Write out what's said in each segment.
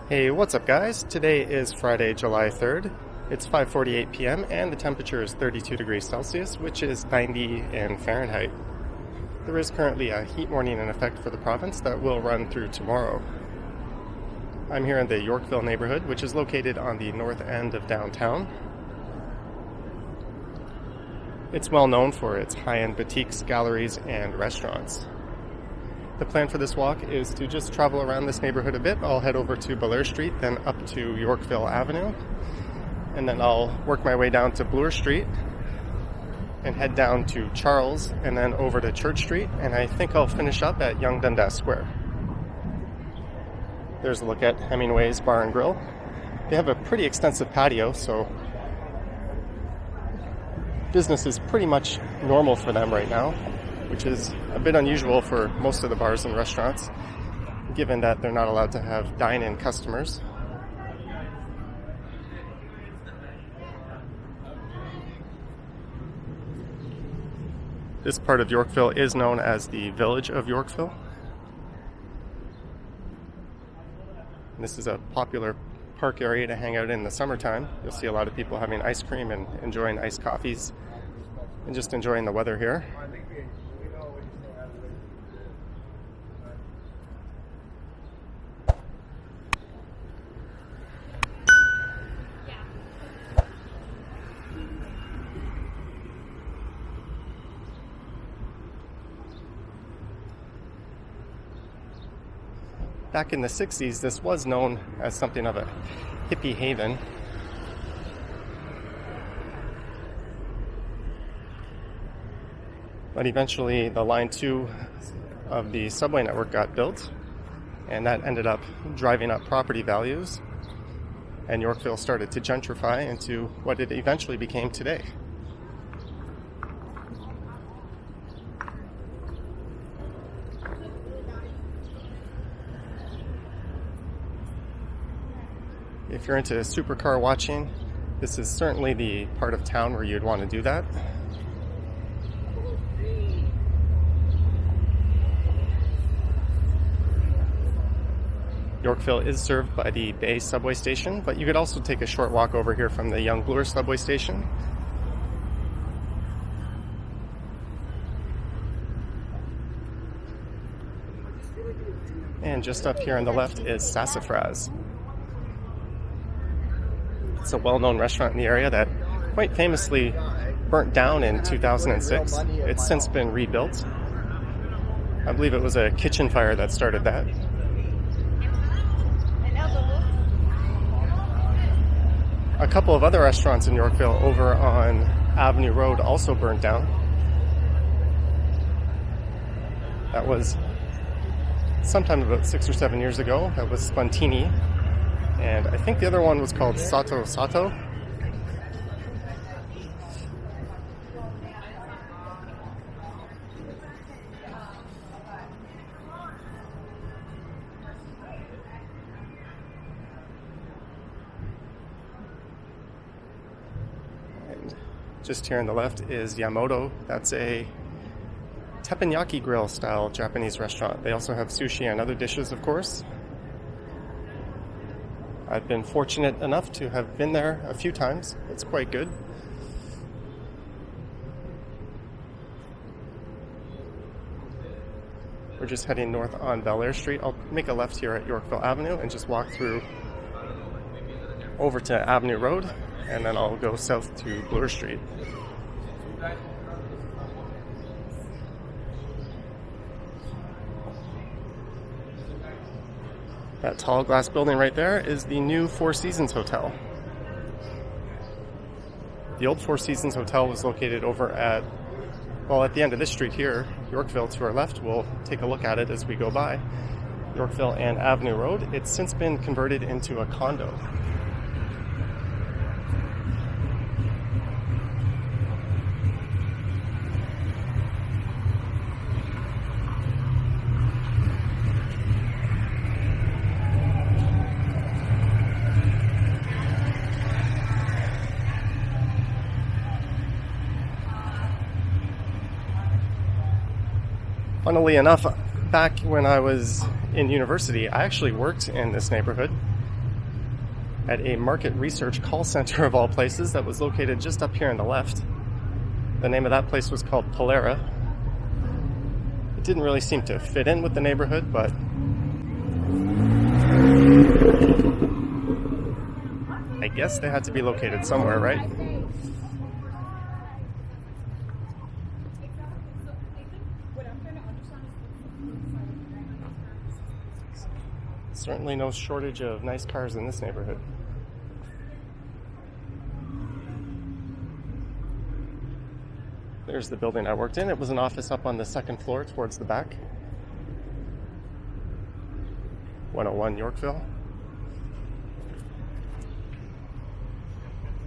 Hey, what's up guys? Today is Friday, July 3rd. It's 5:48 p.m. and the temperature is 32 degrees Celsius, which is 90 in Fahrenheit. There is currently a heat warning in effect for the province that will run through tomorrow. I'm here in the Yorkville neighborhood, which is located on the north end of downtown. It's well known for its high-end boutiques, galleries, and restaurants. The plan for this walk is to just travel around this neighborhood a bit. I'll head over to Bloor Street, then up to Yorkville Avenue, and then I'll work my way down to Bloor Street and head down to Charles and then over to Church Street, and I think I'll finish up at Yonge-Dundas Square. There's a look at Hemingway's Bar and Grill. They have a pretty extensive patio, so business is pretty much normal for them right now, which is a bit unusual for most of the bars and restaurants, given that they're not allowed to have dine-in customers. This part of Yorkville is known as the Village of Yorkville. This is a popular park area to hang out in the summertime. You'll see a lot of people having ice cream and enjoying iced coffees and just enjoying the weather here. Back in the 60s, this was known as something of a hippie haven. But eventually the Line 2 of the subway network got built, and that ended up driving up property values, and Yorkville started to gentrify into what it eventually became today. If you're into supercar watching, this is certainly the part of town where you'd want to do that. Yorkville is served by the Bay subway station, but you could also take a short walk over here from the Yonge Bloor subway station. And just up here on the left is Sassafras. It's a well-known restaurant in the area that quite famously burnt down in 2006. It's since been rebuilt. I believe it was a kitchen fire that started that. A couple of other restaurants in Yorkville over on Avenue Road also burnt down. That was sometime about 6 or 7 years ago. That was Spontini. And I think the other one was called Sato Sato. And just here on the left is Yamoto. That's a teppanyaki grill style Japanese restaurant. They also have sushi and other dishes, of course. I've been fortunate enough to have been there a few times. It's quite good. We're just heading north on Bellair Street. I'll make a left here at Yorkville Avenue and just walk through over to Avenue Road, and then I'll go south to Bloor Street. That tall glass building right there is the new Four Seasons Hotel. The old Four Seasons Hotel was located over at the end of this street here, Yorkville to our left. We'll take a look at it as we go by. Yorkville and Avenue Road. It's since been converted into a condo. Funnily enough, back when I was in university, I actually worked in this neighborhood. at a market research call center of all places that was located just up here on the left. The name of that place was called Bellair. It didn't really seem to fit in with the neighborhood, but I guess they had to be located somewhere, right? Certainly no shortage of nice cars in this neighborhood. There's the building I worked in. It was an office up on the second floor towards the back. 101 Yorkville.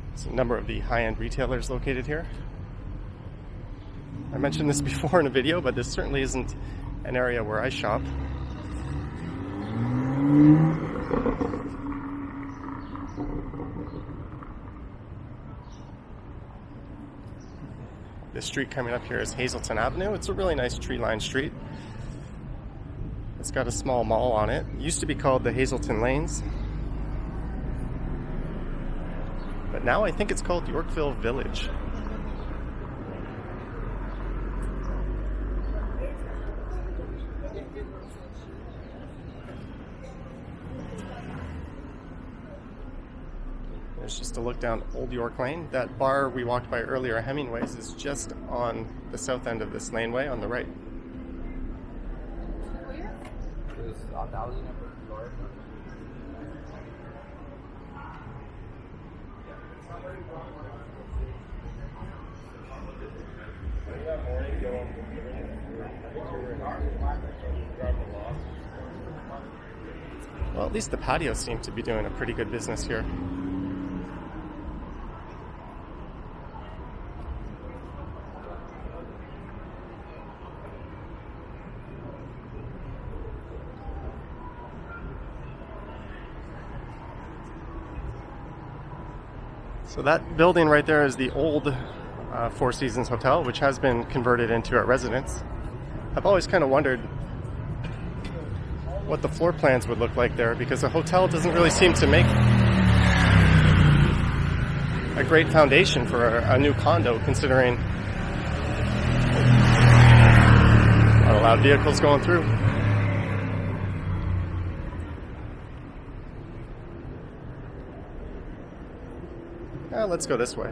There's a number of the high-end retailers located here. I mentioned this before in a video, but this certainly isn't an area where I shop. This street coming up here is Hazelton Avenue. It's a really nice tree-lined street. It's got a small mall on it. It used to be called the Hazelton Lanes, but now I think it's called Yorkville Village. There's just a look down Old York Lane. That bar we walked by earlier, Hemingway's, is just on the south end of this laneway on the right. Well, at least the patios seem to be doing a pretty good business here. So that building right there is the old Four Seasons Hotel, which has been converted into a residence. I've always kind of wondered what the floor plans would look like there, because a hotel doesn't really seem to make a great foundation for a new condo, considering a lot of loud vehicles going through. Let's go this way.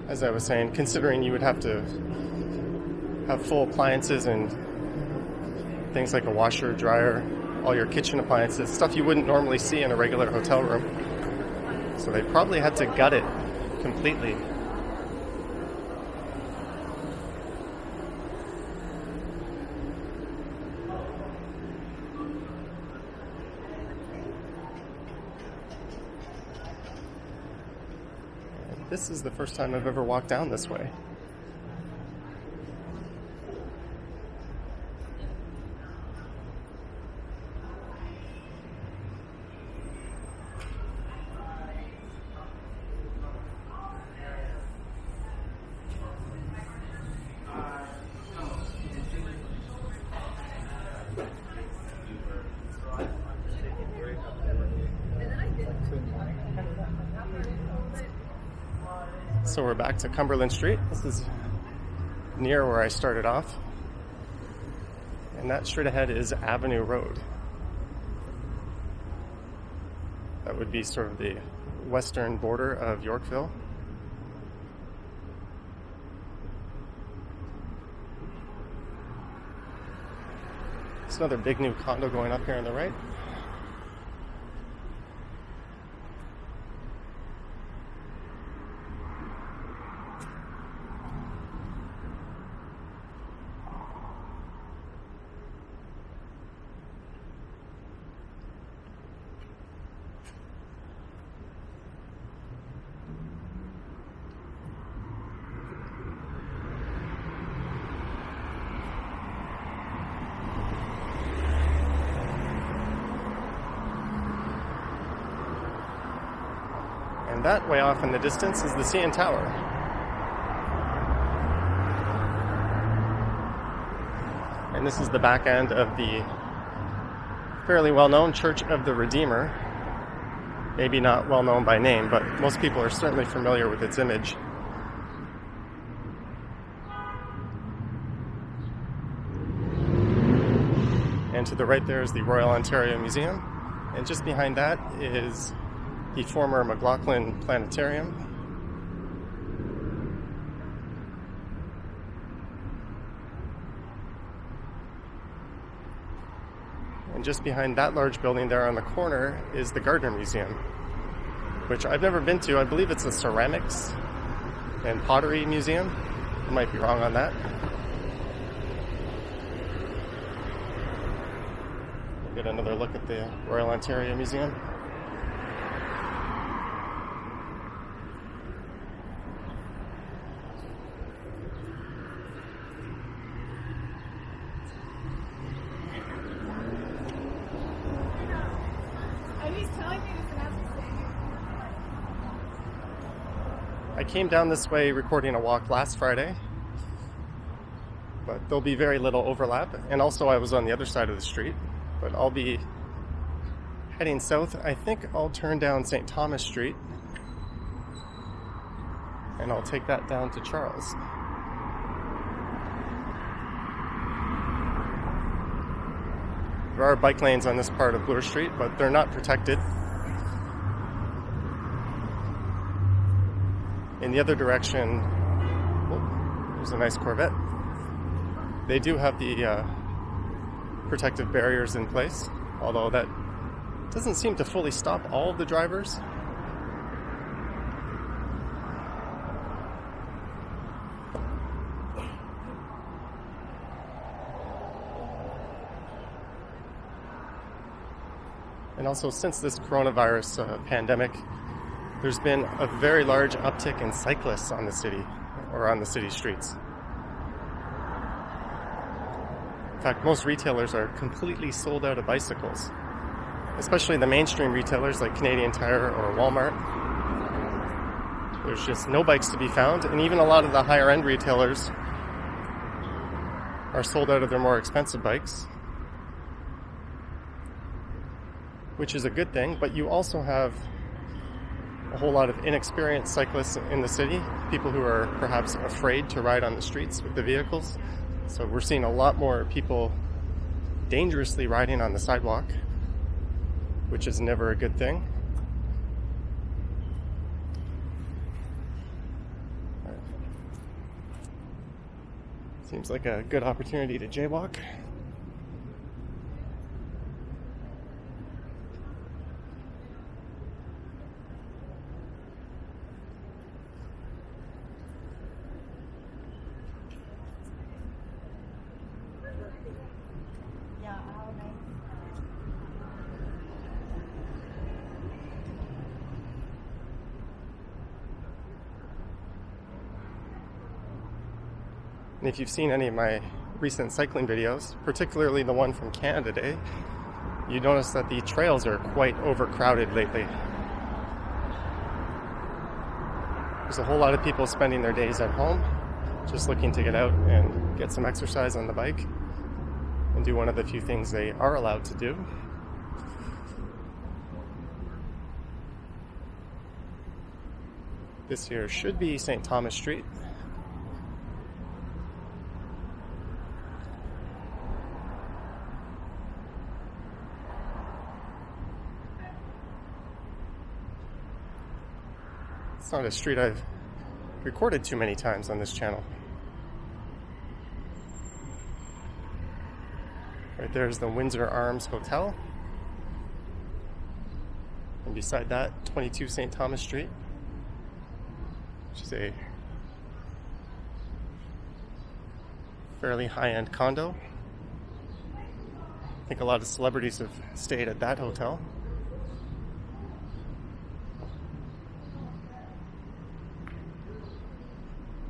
As I was saying, considering you would have to have full appliances and things like a washer, dryer, all your kitchen appliances, stuff you wouldn't normally see in a regular hotel room. So they probably had to gut it completely. This is the first time I've ever walked down this way. So we're back to Cumberland Street. This is near where I started off. And that straight ahead is Avenue Road. That would be sort of the western border of Yorkville. There's another big new condo going up here on the right. And that way off in the distance is the CN Tower. And this is the back end of the fairly well-known Church of the Redeemer. Maybe not well-known by name, but most people are certainly familiar with its image. And to the right there is the Royal Ontario Museum. And just behind that is the former McLaughlin Planetarium. And just behind that large building there on the corner is the Gardner Museum, which I've never been to. I believe it's a ceramics and pottery museum. I might be wrong on that. Get another look at the Royal Ontario Museum. I came down this way recording a walk last Friday, but there'll be very little overlap. And also I was on the other side of the street, but I'll be heading south. I think I'll turn down St. Thomas Street and I'll take that down to Charles. There are bike lanes on this part of Bloor Street, but they're not protected. In the other direction, there's a nice Corvette. They do have the protective barriers in place, although that doesn't seem to fully stop all of the drivers. And also, since this coronavirus pandemic, there's been a very large uptick in cyclists on the city, or on the city streets. In fact, most retailers are completely sold out of bicycles, especially the mainstream retailers like Canadian Tire or Walmart. There's just no bikes to be found, and even a lot of the higher end retailers are sold out of their more expensive bikes, which is a good thing, but you also have a whole lot of inexperienced cyclists in the city, people who are perhaps afraid to ride on the streets with the vehicles. So we're seeing a lot more people dangerously riding on the sidewalk, which is never a good thing. Seems like a good opportunity to jaywalk. And if you've seen any of my recent cycling videos, particularly the one from Canada Day, you notice that the trails are quite overcrowded lately. There's a whole lot of people spending their days at home, just looking to get out and get some exercise on the bike and do one of the few things they are allowed to do. This here should be St. Thomas Street. It's not a street I've recorded too many times on this channel. Right there's the Windsor Arms Hotel. And beside that, 22 St. Thomas Street, which is a fairly high-end condo. I think a lot of celebrities have stayed at that hotel.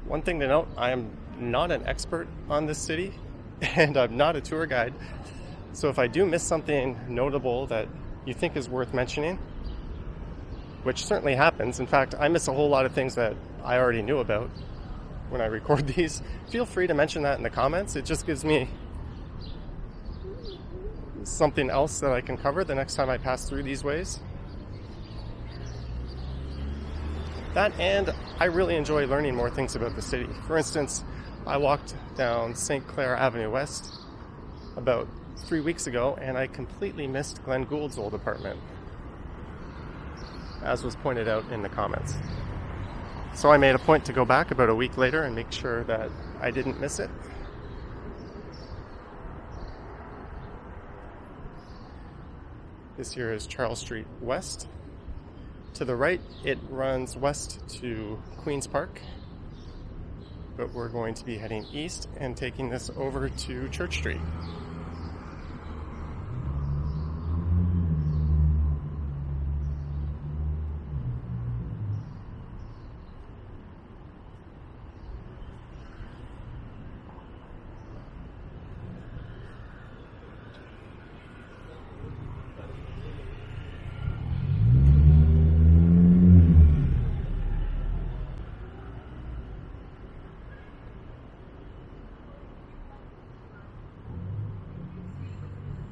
One thing to note, I am not an expert on this city, and I'm not a tour guide. So if I do miss something notable that you think is worth mentioning, which certainly happens. In fact, I miss a whole lot of things that I already knew about when I record these. Feel free to mention that in the comments. It just gives me something else that I can cover the next time I pass through these ways. That, and I really enjoy learning more things about the city. For instance, I walked down St. Clair Avenue West about 3 weeks ago, and I completely missed Glenn Gould's old apartment, as was pointed out in the comments. So I made a point to go back about a week later and make sure that I didn't miss it. This here is Charles Street West. To the right, it runs west to Queen's Park, but we're going to be heading east and taking this over to Church Street.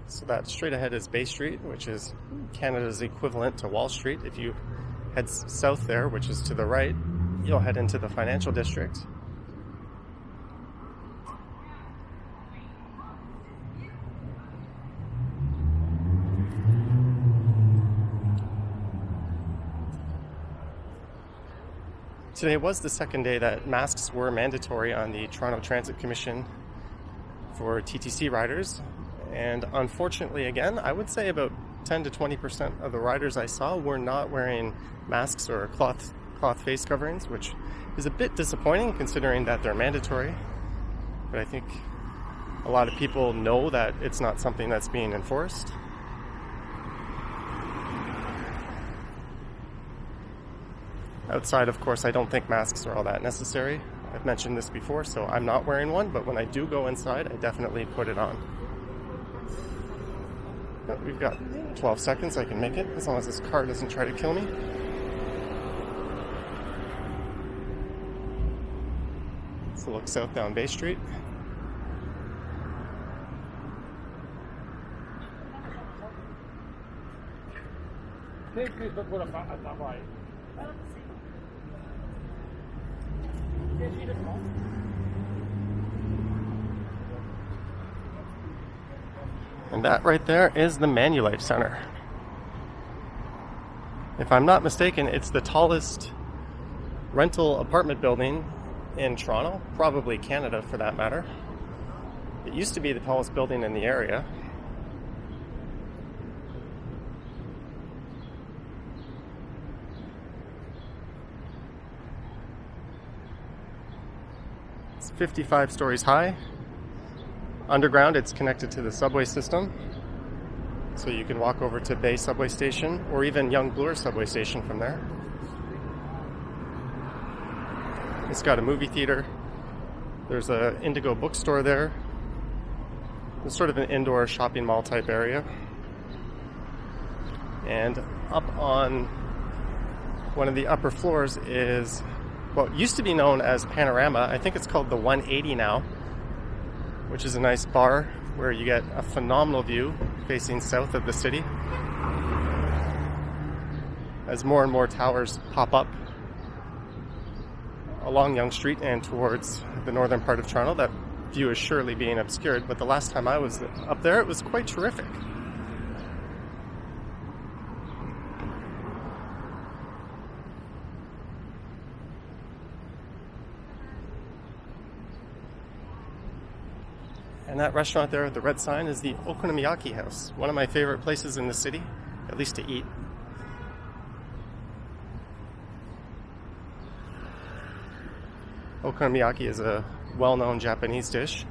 So that straight ahead is Bay Street, which is Canada's equivalent to Wall Street. If you head south there, which is to the right, you'll head into the financial district. Today was the second day that masks were mandatory on the Toronto Transit Commission for TTC riders. And unfortunately, again, I would say about 10 to 20% of the riders I saw were not wearing masks or cloth face coverings, which is a bit disappointing considering that they're mandatory. But I think a lot of people know that it's not something that's being enforced. Outside, of course, I don't think masks are all that necessary. I've mentioned this before, so I'm not wearing one, but when I do go inside, I definitely put it on. But we've got 12 seconds, I can make it, as long as this car doesn't try to kill me. Let's look south down Bay Street. And that right there is the Manulife Center. If I'm not mistaken, it's the tallest rental apartment building in Toronto, probably Canada for that matter. It used to be the tallest building in the area. It's 55 stories high. Underground, it's connected to the subway system, so you can walk over to Bay subway station or even Bloor subway station from there. It's got a movie theater. There's a Indigo bookstore there. It's sort of an indoor shopping mall type area. And up on one of the upper floors is what used to be known as Panorama. I think it's called the 180 now, which is a nice bar where you get a phenomenal view facing south of the city. As more and more towers pop up along Yonge Street and towards the northern part of Toronto, that view is surely being obscured, but the last time I was up there, it was quite terrific. And that restaurant there with the red sign is the Okonomiyaki House, one of my favorite places in the city, at least to eat. Okonomiyaki is a well-known Japanese dish,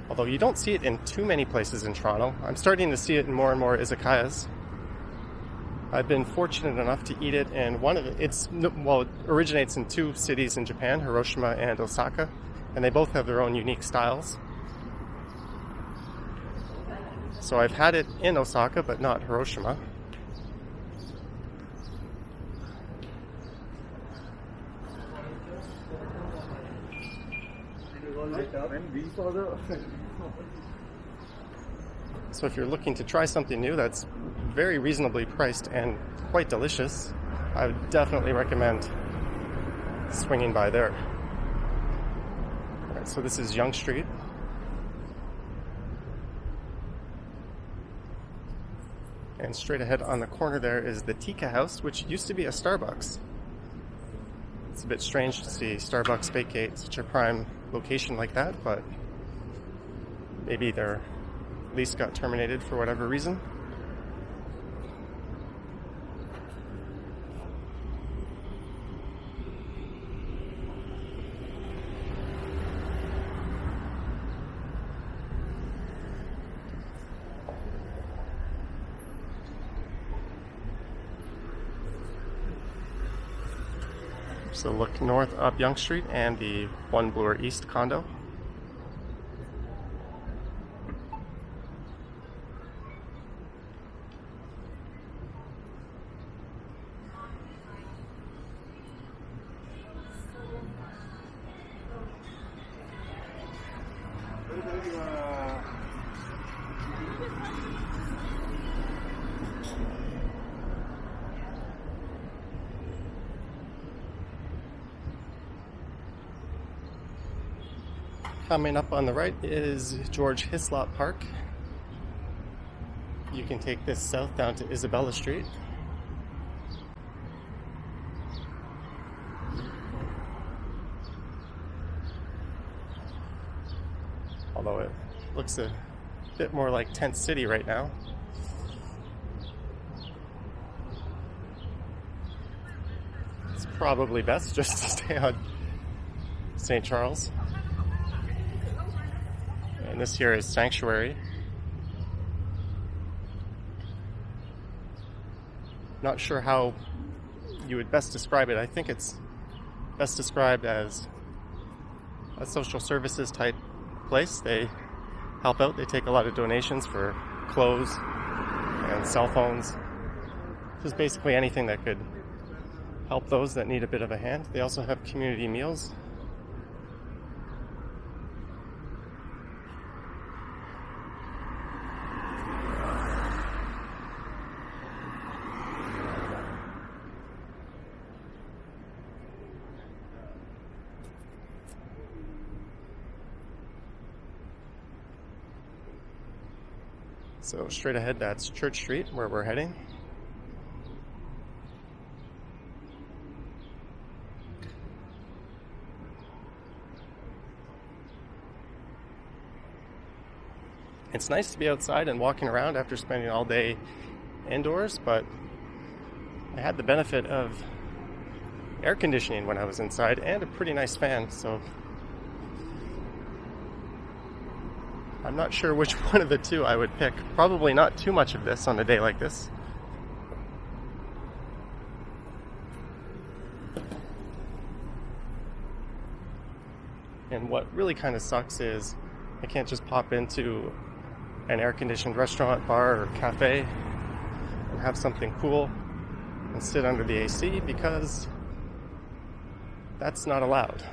although you don't see it in too many places in Toronto. I'm starting to see it in more and more izakayas. I've been fortunate enough to eat it in one of it. It originates in two cities in Japan, Hiroshima and Osaka, and they both have their own unique styles. So I've had it in Osaka, but not Hiroshima. So if you're looking to try something new that's very reasonably priced and quite delicious, I would definitely recommend swinging by there. All right, so this is Yonge Street. And straight ahead on the corner there is the Tika House, which used to be a Starbucks. It's a bit strange to see Starbucks vacate such a prime location like that, but maybe their lease got terminated for whatever reason. So look north up Yonge Street and the 1 Bloor East condo. Coming up on the right is George Hislop Park. You can take this south down to Isabella Street. Although it looks a bit more like Tent City right now. It's probably best just to stay on St. Charles. And this here is Sanctuary. Not sure how you would best describe it. I think it's best described as a social services type place. They help out. They take a lot of donations for clothes and cell phones. Just basically anything that could help those that need a bit of a hand. They also have community meals. So straight ahead, that's Church Street, where we're heading. It's nice to be outside and walking around after spending all day indoors, but I had the benefit of air conditioning when I was inside and a pretty nice fan, so I'm not sure which one of the two I would pick. Probably not too much of this on a day like this. And what really kind of sucks is I can't just pop into an air-conditioned restaurant, bar, or cafe and have something cool and sit under the AC because that's not allowed.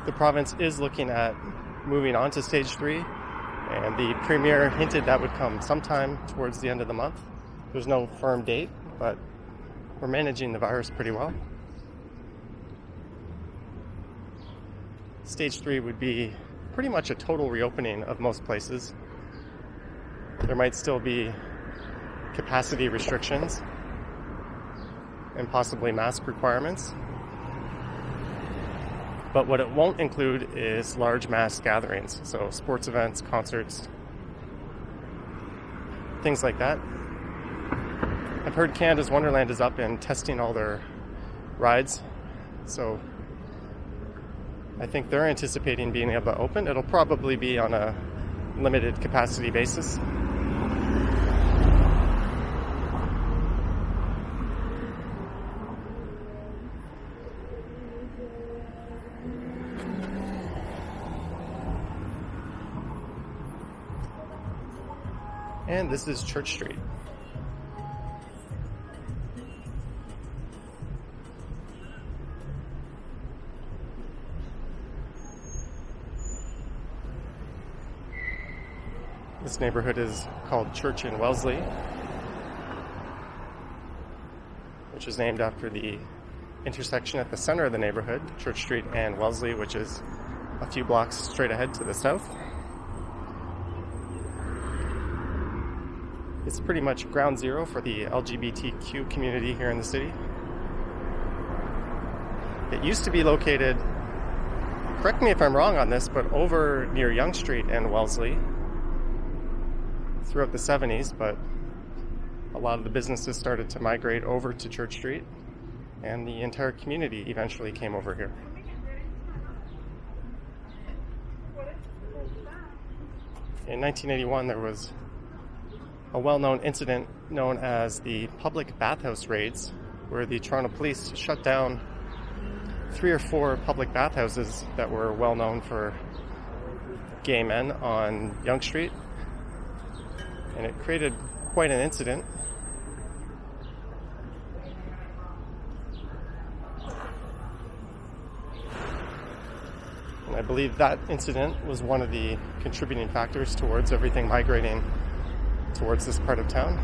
The province is looking at moving on to stage 3, and the premier hinted that would come sometime towards the end of the month. There's no firm date, but we're managing the virus pretty well. Stage 3 would be pretty much a total reopening of most places. There might still be capacity restrictions and possibly mask requirements. But what it won't include is large mass gatherings, so sports events, concerts, things like that. I've heard Canada's Wonderland is up and testing all their rides, so I think they're anticipating being able to open. It'll probably be on a limited capacity basis. And this is Church Street. This neighborhood is called Church in Wellesley, which is named after the intersection at the center of the neighborhood, Church Street and Wellesley, which is a few blocks straight ahead to the south. It's pretty much ground zero for the LGBTQ community here in the city. It used to be located, correct me if I'm wrong on this, but over near Yonge Street and Wellesley throughout the 70s, but a lot of the businesses started to migrate over to Church Street, and the entire community eventually came over here. In 1981, there was a well-known incident known as the public bathhouse raids, where the Toronto police shut down 3 or 4 public bathhouses that were well known for gay men on Yonge Street, and it created quite an incident. And I believe that incident was one of the contributing factors towards everything migrating towards this part of town.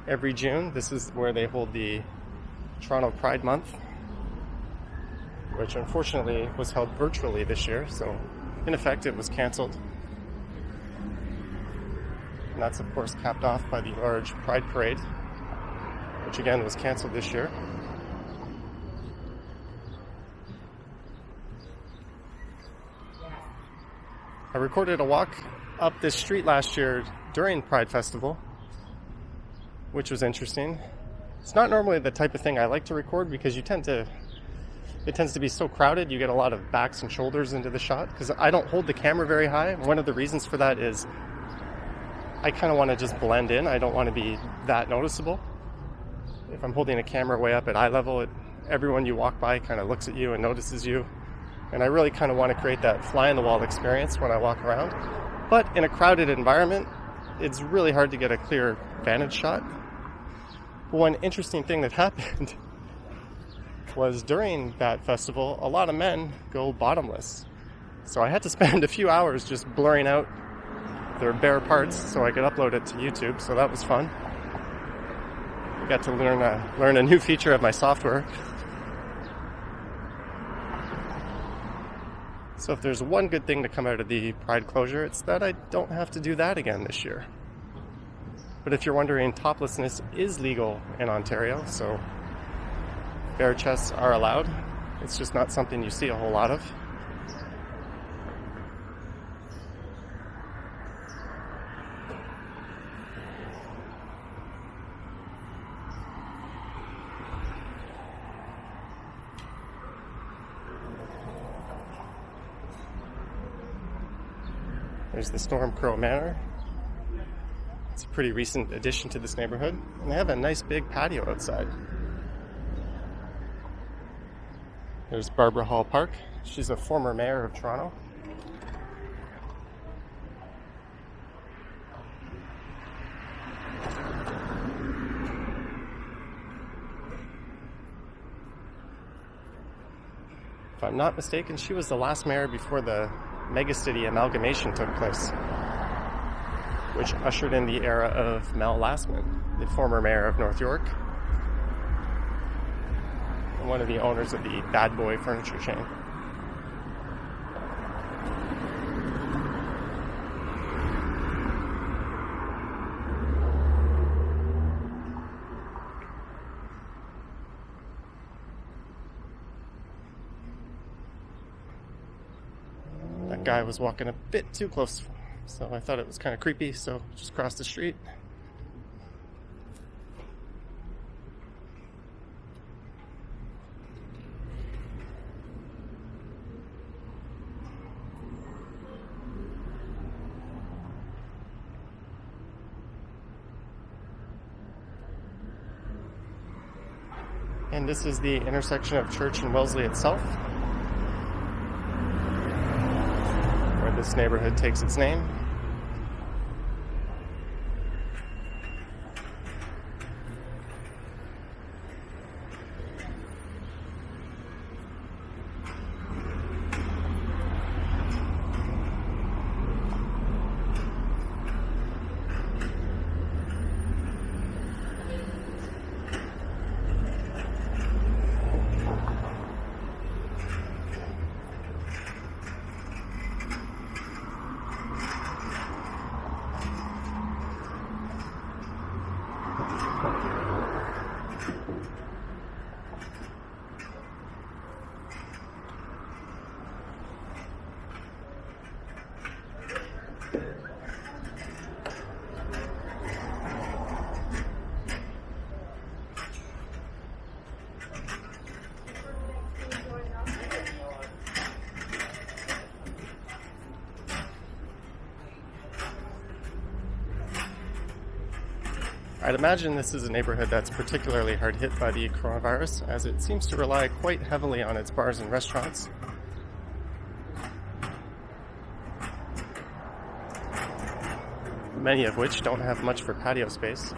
Every June, this is where they hold the Toronto Pride Month, which unfortunately was held virtually this year, so in effect it was cancelled. And that's of course capped off by the large Pride Parade, which again was cancelled this year. I recorded a walk up this street last year during Pride Festival, which was interesting. It's not normally the type of thing I like to record because it tends to be so crowded, you get a lot of backs and shoulders into the shot, because I don't hold the camera very high. One of the reasons for that is I kind of want to just blend in. I don't want to be that noticeable. If I'm holding a camera way up at eye level, everyone you walk by kind of looks at you and notices you. And I really kind of want to create that fly-on-the-wall experience when I walk around. But in a crowded environment, it's really hard to get a clear vantage shot. One interesting thing that happened was during that festival, a lot of men go bottomless. So I had to spend a few hours just blurring out their bare parts so I could upload it to YouTube, so that was fun. I got to learn a new feature of my software. So if there's one good thing to come out of the Pride closure, it's that I don't have to do that again this year. But if you're wondering, toplessness is legal in Ontario, so bare chests are allowed. It's just not something you see a whole lot of. There's the Storm Crow Manor. It's a pretty recent addition to this neighborhood, and they have a nice big patio outside. There's Barbara Hall Park. She's a former mayor of Toronto. If I'm not mistaken, she was the last mayor before the megacity amalgamation took place, which ushered in the era of Mel Lastman, the former mayor of North York, and one of the owners of the Bad Boy furniture chain. That guy was walking a bit too close, so I thought it was kind of creepy, so just crossed the street. And this is the intersection of Church and Wellesley itself, where this neighborhood takes its name. I'd imagine this is a neighborhood that's particularly hard hit by the coronavirus, as it seems to rely quite heavily on its bars and restaurants. Many of which don't have much for patio space.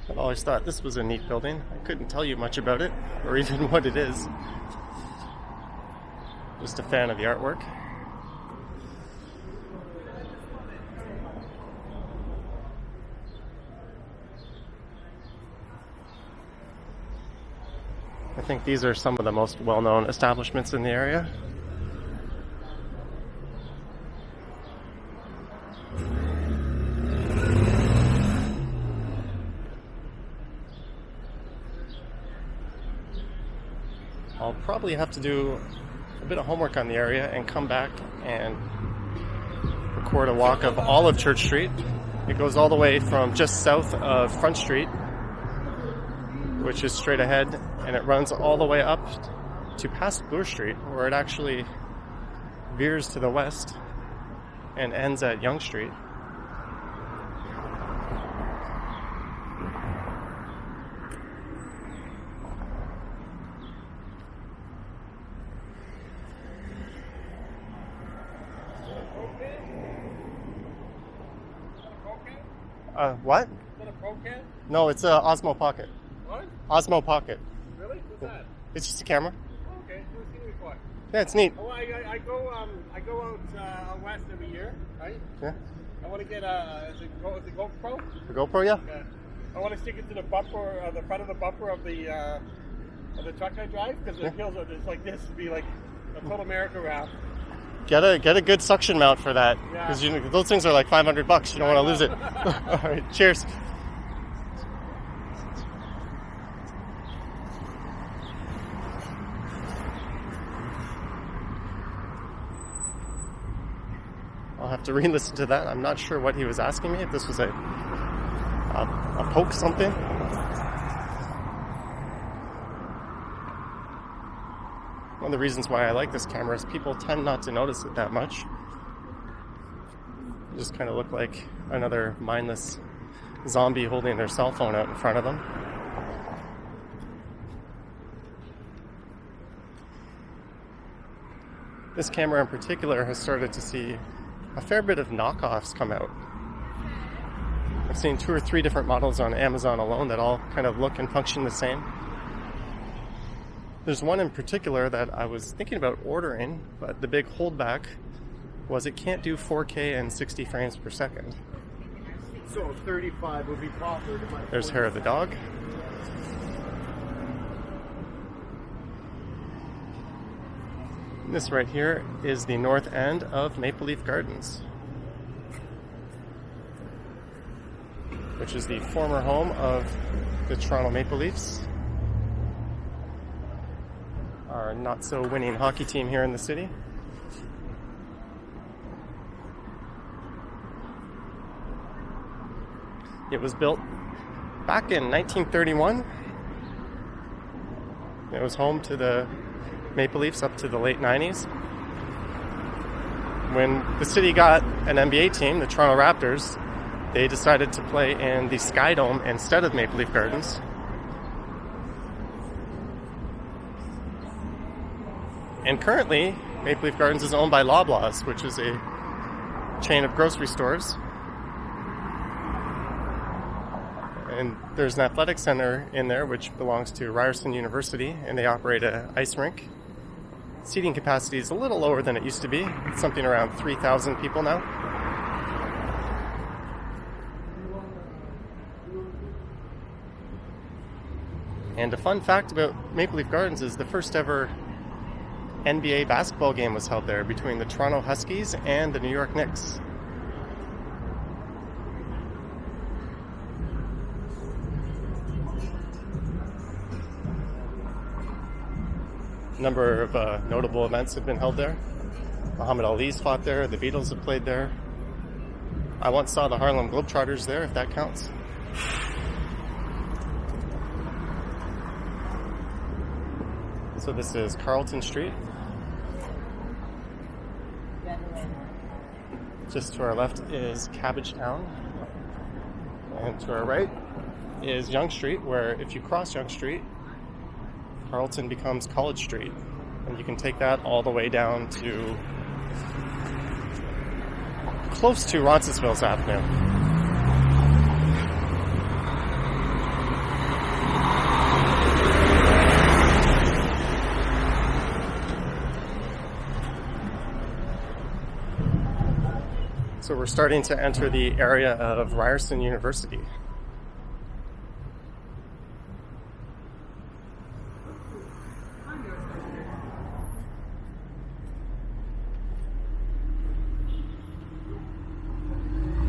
I've always thought this was a neat building. I couldn't tell you much about it, or even what it is. Just a fan of the artwork. I think these are some of the most well-known establishments in the area. I'll probably have to do a bit of homework on the area and come back and record a walk of all of Church Street. It goes all the way from just south of Front Street, which is straight ahead, and it runs all the way up to past Bloor Street, where it actually veers to the west and ends at Yonge Street. What? Is that a Pro Can? No, it's a Osmo Pocket. What? Osmo Pocket. Really? What's that? It's just a camera. Oh, okay. Never seen it before. Yeah, it's neat. Oh, I go out west every year, right? Yeah. I want to get is it GoPro? The GoPro, yeah. Yeah. I want to stick it to the bumper, the front of the bumper of the truck I drive, because it feels it's like this would be like a total merry-go-round. Get a good suction mount for that, Yeah. because those things are like $500. You don't want to lose it. All right, cheers. I'll have to re-listen to that. I'm not sure what he was asking me. If this was a poke something. One of the reasons why I like this camera is people tend not to notice it that much. They just kind of look like another mindless zombie holding their cell phone out in front of them. This camera in particular has started to see a fair bit of knockoffs come out. I've seen 2 or 3 different models on Amazon alone that all kind of look and function the same. There's one in particular that I was thinking about ordering, but the big holdback was it can't do 4K and 60 frames per second. So 35 would be proper. There's hair of the dog. This right here is the north end of Maple Leaf Gardens, which is the former home of the Toronto Maple Leafs, our not-so-winning hockey team here in the city. It was built back in 1931. It was home to the Maple Leafs up to the late 90s. when the city got an NBA team, the Toronto Raptors, they decided to play in the Sky Dome instead of Maple Leaf Gardens. And currently, Maple Leaf Gardens is owned by Loblaws, which is a chain of grocery stores. And there's an athletic center in there which belongs to Ryerson University, and they operate an ice rink. Seating capacity is a little lower than it used to be. It's something around 3,000 people now. And a fun fact about Maple Leaf Gardens is the first ever NBA basketball game was held there between the Toronto Huskies and the New York Knicks. A number of notable events have been held there. Muhammad Ali's fought there, the Beatles have played there. I once saw the Harlem Globetrotters there, if that counts. So this is Carlton Street. Just to our left is Cabbagetown. And to our right is Yonge Street, where if you cross Yonge Street, Carlton becomes College Street. And you can take that all the way down to close to Roncesvalles Avenue. So we're starting to enter the area of Ryerson University.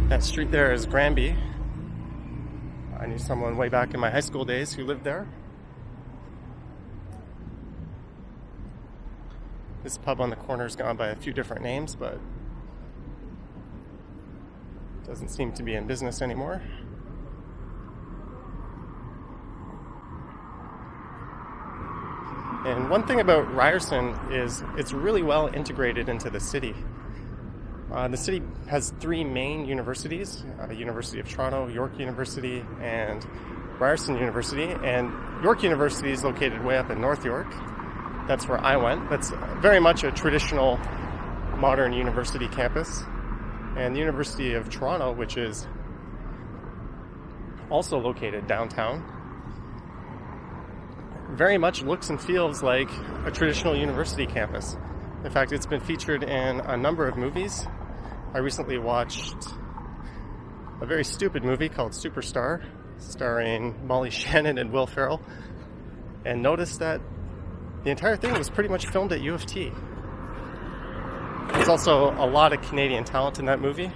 That street there is Granby. I knew someone way back in my high school days who lived there. This pub on the corner's gone by a few different names, but doesn't seem to be in business anymore. And one thing about Ryerson is it's really well integrated into the city. The city has three main universities, University of Toronto, York University, and Ryerson University. And York University is located way up in North York. That's where I went. That's very much a traditional modern university campus. And the University of Toronto, which is also located downtown, very much looks and feels like a traditional university campus. In fact, it's been featured in a number of movies. I recently watched a very stupid movie called Superstar, starring Molly Shannon and Will Ferrell, and noticed that the entire thing was pretty much filmed at U of T. There's also a lot of Canadian talent in that movie.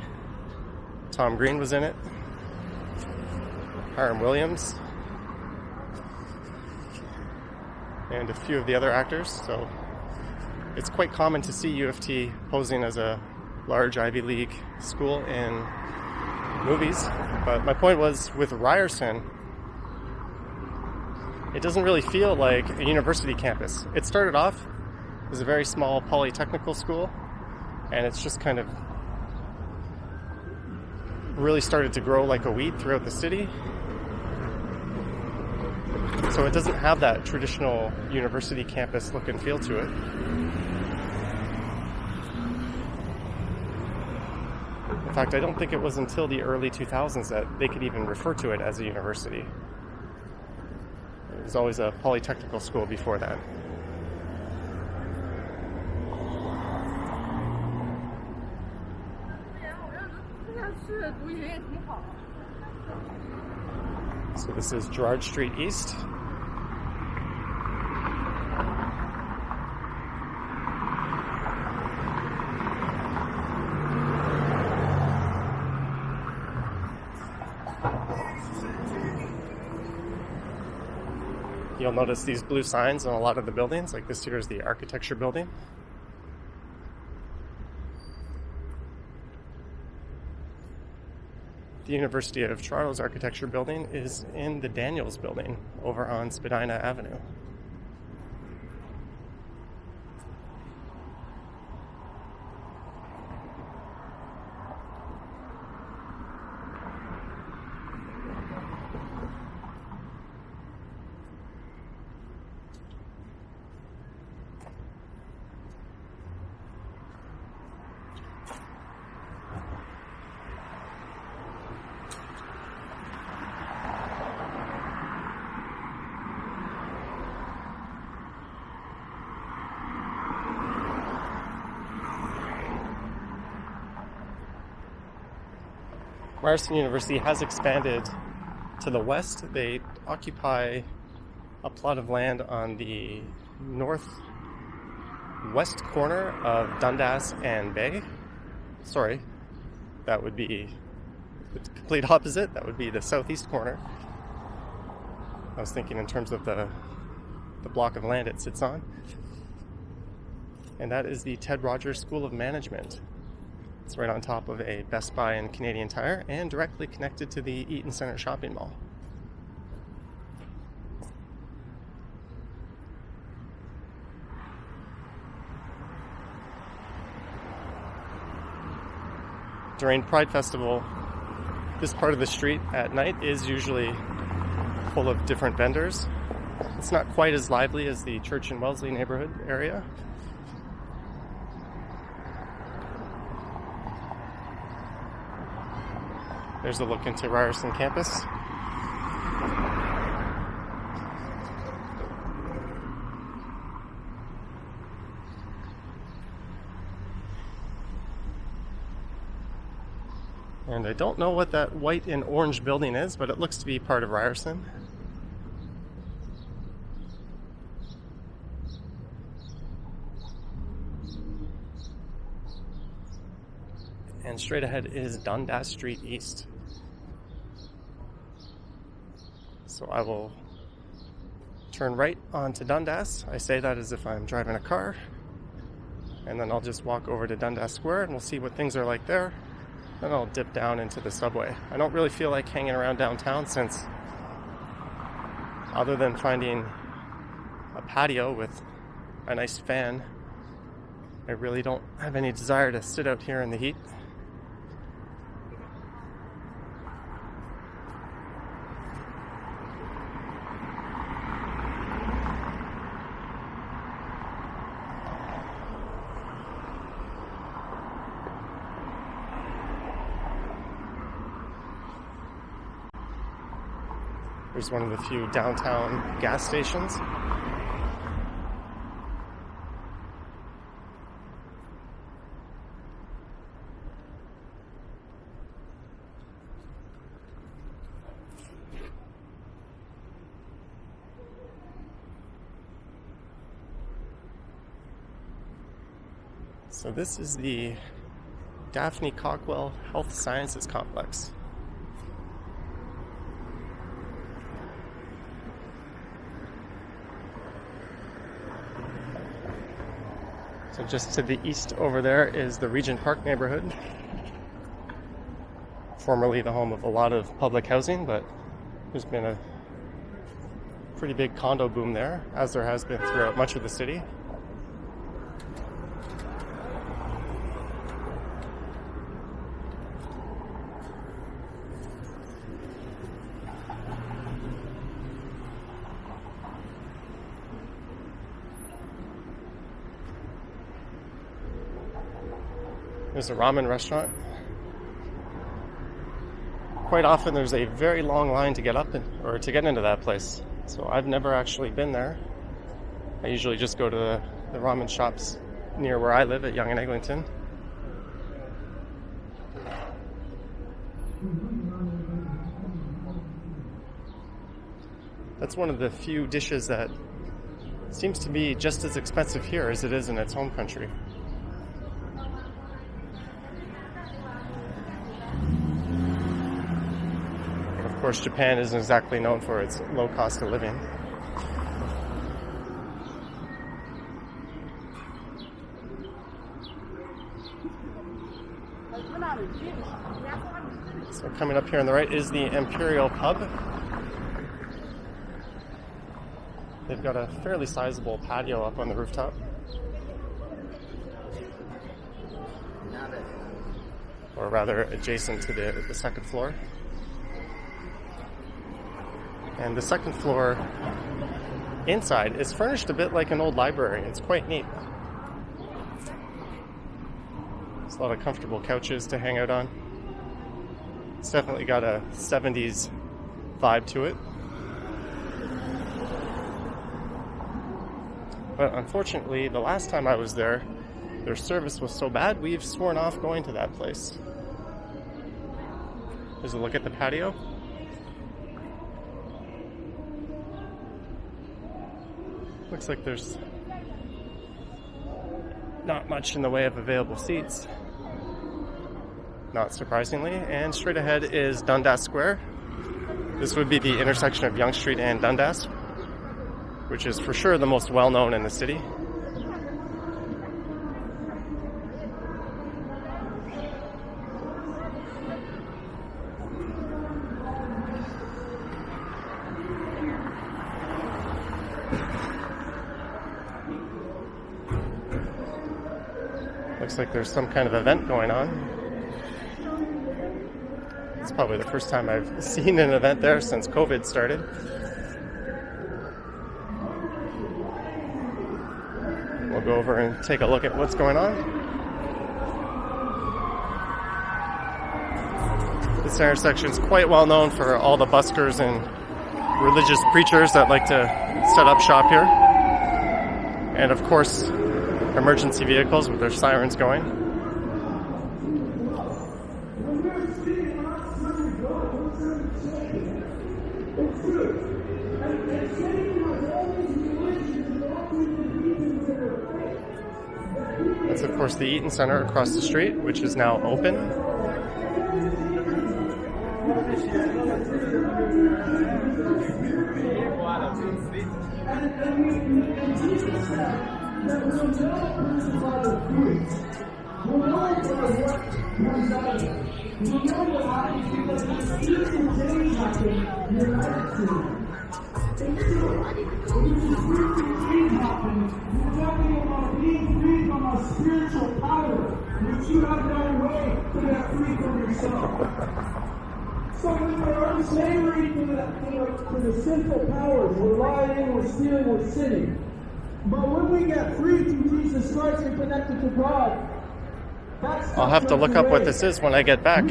Tom Green was in it. Hiram Williams. And a few of the other actors. So it's quite common to see U of T posing as a large Ivy League school in movies. But my point was, with Ryerson, it doesn't really feel like a university campus. It started off as a very small polytechnical school, and it's just kind of really started to grow like a weed throughout the city. So it doesn't have that traditional university campus look and feel to it. In fact, I don't think it was until the early 2000s that they could even refer to it as a university. It was always a polytechnical school before that. So this is Bloor Street East. You'll notice these blue signs on a lot of the buildings, like this here is the architecture building. The University of Toronto's architecture building is in the Daniels building over on Spadina Avenue. Ryerson University has expanded to the west. They occupy a plot of land on the northwest corner of Dundas and Bay. Sorry, that would be the complete opposite. That would be the southeast corner. I was thinking in terms of the block of land it sits on. And that is the Ted Rogers School of Management. It's right on top of a Best Buy and Canadian Tire and directly connected to the Eaton Centre shopping mall. During Pride Festival, this part of the street at night is usually full of different vendors. It's not quite as lively as the Church and Wellesley neighborhood area. There's a look into Ryerson campus. And I don't know what that white and orange building is, but it looks to be part of Ryerson. And straight ahead is Dundas Street East. So I will turn right onto Dundas. I say that as if I'm driving a car. And then I'll just walk over to Dundas Square and we'll see what things are like there. Then I'll dip down into the subway. I don't really feel like hanging around downtown since, other than finding a patio with a nice fan, I really don't have any desire to sit out here in the heat. There's one of the few downtown gas stations. So this is the Daphne Cockwell Health Sciences Complex. So just to the east over there is the Regent Park neighborhood. Formerly the home of a lot of public housing, but there's been a pretty big condo boom there, as there has been throughout much of the city. There's a ramen restaurant. Quite often there's a very long line to get up or to get into that place. So I've never actually been there. I usually just go to the ramen shops near where I live at Yonge and Eglinton. That's one of the few dishes that seems to be just as expensive here as it is in its home country. Of course, Japan isn't exactly known for its low cost of living. So coming up here on the right is the Imperial Pub. They've got a fairly sizable patio up on the rooftop. Or rather, adjacent to the second floor. And the second floor inside is furnished a bit like an old library. It's quite neat. There's a lot of comfortable couches to hang out on. It's definitely got a 70s vibe to it. But unfortunately, the last time I was there, their service was so bad, we've sworn off going to that place. There's a look at the patio. Looks like there's not much in the way of available seats, not surprisingly. And straight ahead is Dundas Square. This would be the intersection of Yonge Street and Dundas, which is for sure the most well-known in the city. Looks like there's some kind of event going on. It's probably the first time I've seen an event there since COVID started. We'll go over and take a look at what's going on. This intersection is quite well known for all the buskers and religious preachers that like to set up shop here. And of course, emergency vehicles with their sirens going. That's of course the Eaton Center across the street, which is now open. Spiritual power, which you have no way to get free from yourself. So when we're unsavory to the sinful powers, we're lying, we're stealing, we're sinning. But when we get free through Jesus Christ and connected to God, I'll have to look up what this is when I get back.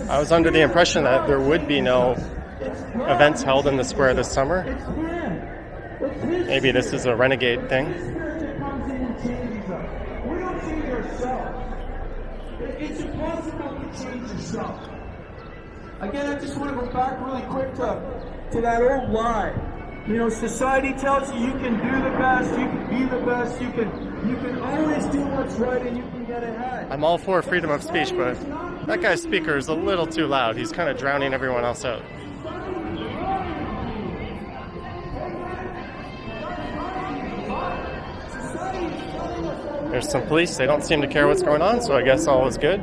I was under the impression that there would be no events held in the square this summer. Maybe this is a renegade thing. It's impossible to change yourself. Again, I just want to go back really quick to that old lie. You know, society tells you can do the best, you can be the best, you can always do what's right and you can get ahead. I'm all for freedom of speech, but that guy's speaker is a little too loud. He's kind of drowning everyone else out. There's some police. They don't seem to care what's going on, so I guess all is good.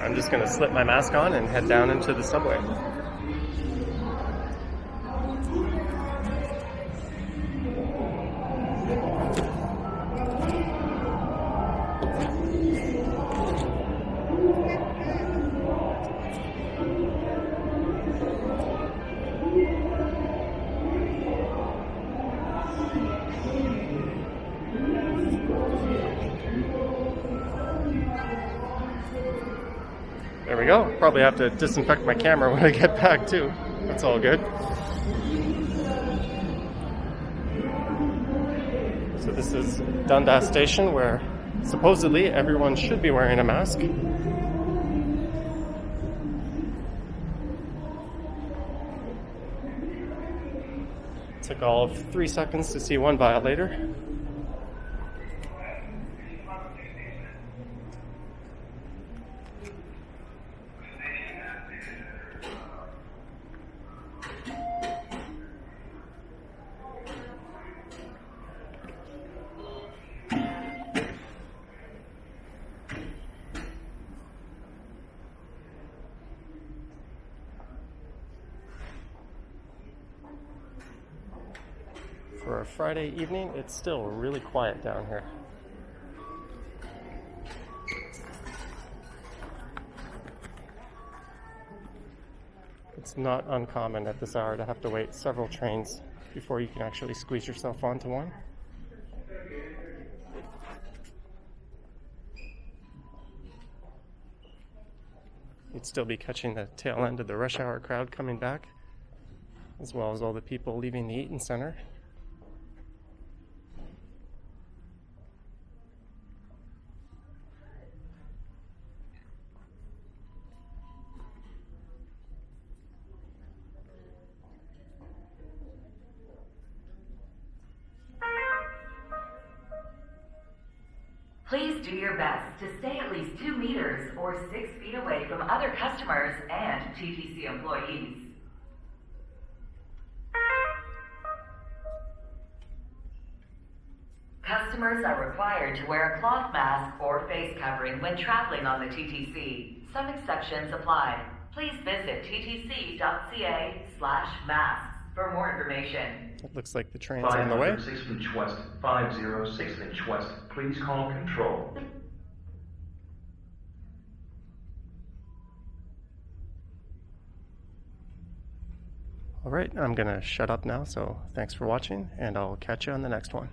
I'm just going to slip my mask on and head down into the subway. There we go. Probably have to disinfect my camera when I get back too. That's all good. So this is Dundas Station, where supposedly everyone should be wearing a mask. Took all of 3 seconds to see one violator. For a Friday evening, it's still really quiet down here. It's not uncommon at this hour to have to wait several trains before you can actually squeeze yourself onto one. You'd still be catching the tail end of the rush hour crowd coming back, as well as all the people leaving the Eaton Center. Please do your best to stay at least 2 meters or 6 feet away from other customers and TTC employees. Customers are required to wear a cloth mask or face covering when traveling on the TTC. Some exceptions apply. Please visit ttc.ca/masks for more information. It looks like the train's on the way. 506 Inch West, 506 Inch West. Please call control. All right, I'm going to shut up now, so thanks for watching, and I'll catch you on the next one.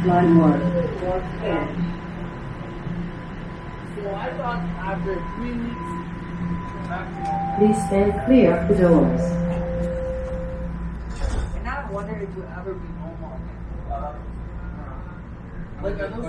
Line 1, North End. So I thought after 3 weeks, Please stand clear of the doors. and I wonder if you'll ever be home on it. Like, are those